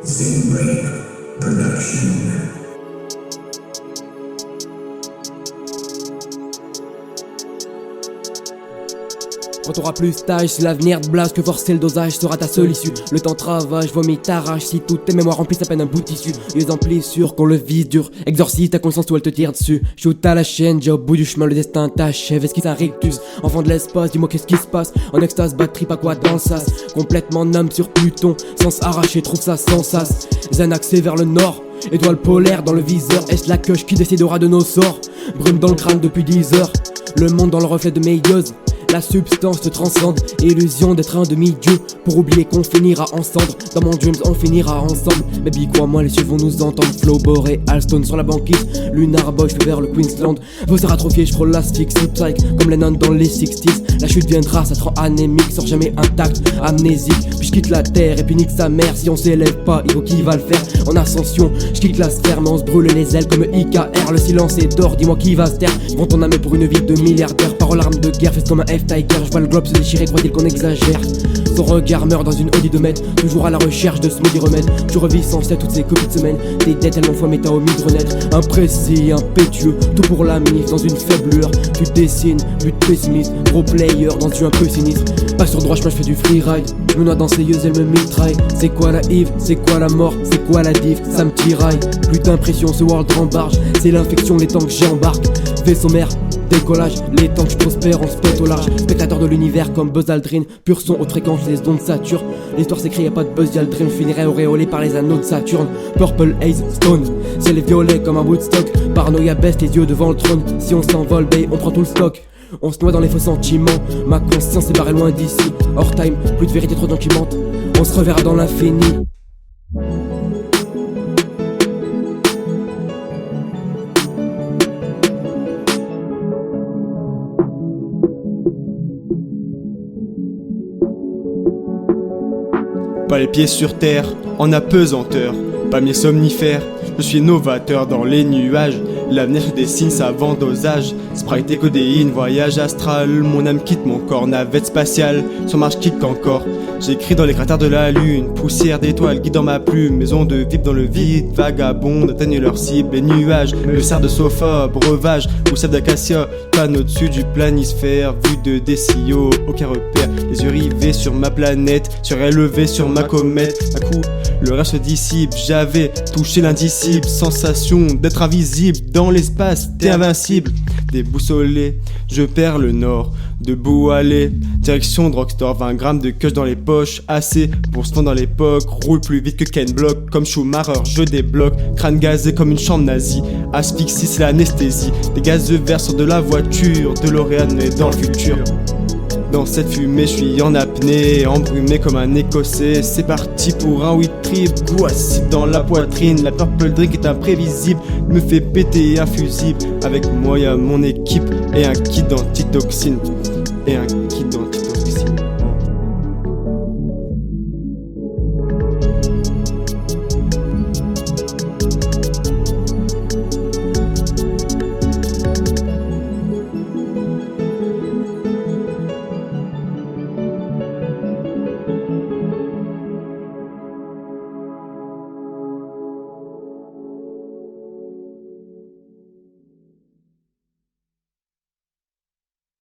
Zenbreak Production. Quand t'auras plus stage, c'est l'avenir de blase que forcer le dosage sera ta seule issue. Le temps travaille, vomis t'arrache, si toutes tes mémoires remplissent à peine un bout de tissu. Les amplis sûrs qu'on le vise dur, exorcise ta conscience où elle te tire dessus. Shoot à la chaîne, déjà au bout du chemin, le destin t'achève, esquisse un rictus. Enfant de l'espace, dis-moi qu'est-ce qui se passe. En extase, batterie, pas quoi dans le sas. Complètement numb sur Pluton, sens arraché, trouve ça sans sas. Zen axé vers le nord, étoile polaire dans le viseur. Est-ce la queue qui décidera de nos sorts? Brume dans le crâne depuis 10 heures, le monde dans le reflet de mes yeux. La substance te transcende, illusion d'être un demi-dieu. Pour oublier qu'on finira ensemble, dans mon dreams on finira ensemble. Baby crois-moi, les cieux vont nous entendre. Flow boréal, stone sur la banquise, Lunar Boy, je vais vers le Queensland. Vos serres atrophiées, je frôle l'asphyxie psych, comme Lennon dans les 60s. La chute viendra, ça te rend anémique, sort jamais intact, amnésique. Puis je quitte la terre et puis nique sa mère. Si on s'élève pas, il faut qui va le faire. En ascension, je quitte la sphère, mais on se brûle les ailes comme IKR. Le silence est d'or, dis-moi qui va se taire. Vends ton âme pour une vie de milliardaire. Parole arme de guerre, fais comme un F-Tiger. Je vois le globe se déchirer, croit-il qu'on exagère? Son regard meurt dans une Audi de mètres, toujours à la recherche de smoothie remède. Tu revis sans cesse toutes ces copies de semaines. T'es dead tellement fois mais t'as omis de renaître. Imprécis, impétueux, tout pour la mif dans une faible heure. Tu dessines, but pessimiste, gros player dans un peu sinistre. Pas sur droit chemin, je fais du freeride. Je me noie dans ses yeux, elle me mitraille. C'est quoi la Yves, c'est quoi la mort, c'est quoi la div, ça me tiraille. Plus d'impression, ce world rembarge. C'est l'infection, les temps que j'embarque. Vaisseau mère, décollage, les temps que je prospère, on se pète au large. Spectateur de l'univers comme Buzz Aldrin, pur son, haute fréquence, les ondes Saturne. L'histoire s'écrit, y'a pas de Buzz Aldrin, je finirai auréolé par les anneaux de Saturne. Purple Haze Stone, c'est les violets comme un Woodstock. Paranoïa baisse les yeux devant le trône. Si on s'envole, babe, on prend tout le stock. On se noie dans les faux sentiments, ma conscience est barrée loin d'ici. Hors time, plus de vérité, trop documente. On se reverra dans l'infini. Pas les pieds sur terre, en apesanteur, pas mes somnifères. Je suis novateur dans les nuages. L'avenir se dessine savant dosage. Sprite et codéine, voyage astral. Mon âme quitte mon corps, navette spatiale. Sur marche quitte encore. J'écris dans les cratères de la lune. Poussière d'étoiles guide dans ma plume. Maison de vip dans le vide. Vagabondes atteignent leur cible. Les nuages, le cerf de sofa, breuvage ou sève d'acacia. Panne au-dessus du planisphère. Vue de décio, aucun repère. Les yeux rivés sur ma planète. Surélevé sur ma comète. À coup, le rêve se dissipe. J'avais touché l'indicible. Sensation d'être invisible. Dans l'espace, t'es invincible. Déboussolé, je perds le nord. Debout aller, direction drugstore. 20 grammes de kush dans les poches. Assez pour se fondre dans l'époque. Roule plus vite que Ken Block. Comme Schumacher, je débloque. Crâne gazé comme une chambre nazie. Asphyxie, c'est l'anesthésie. Des gazeux verts sortent de la voiture. DeLorean est dans le futur. Dans cette fumée, je suis en apnée, embrumé comme un écossais. C'est parti pour un weed trip, goût acide dans la poitrine. La purple drink est imprévisible, me fait péter un fusible. Avec moi y'a mon équipe et un kit d'antitoxine. Et un kit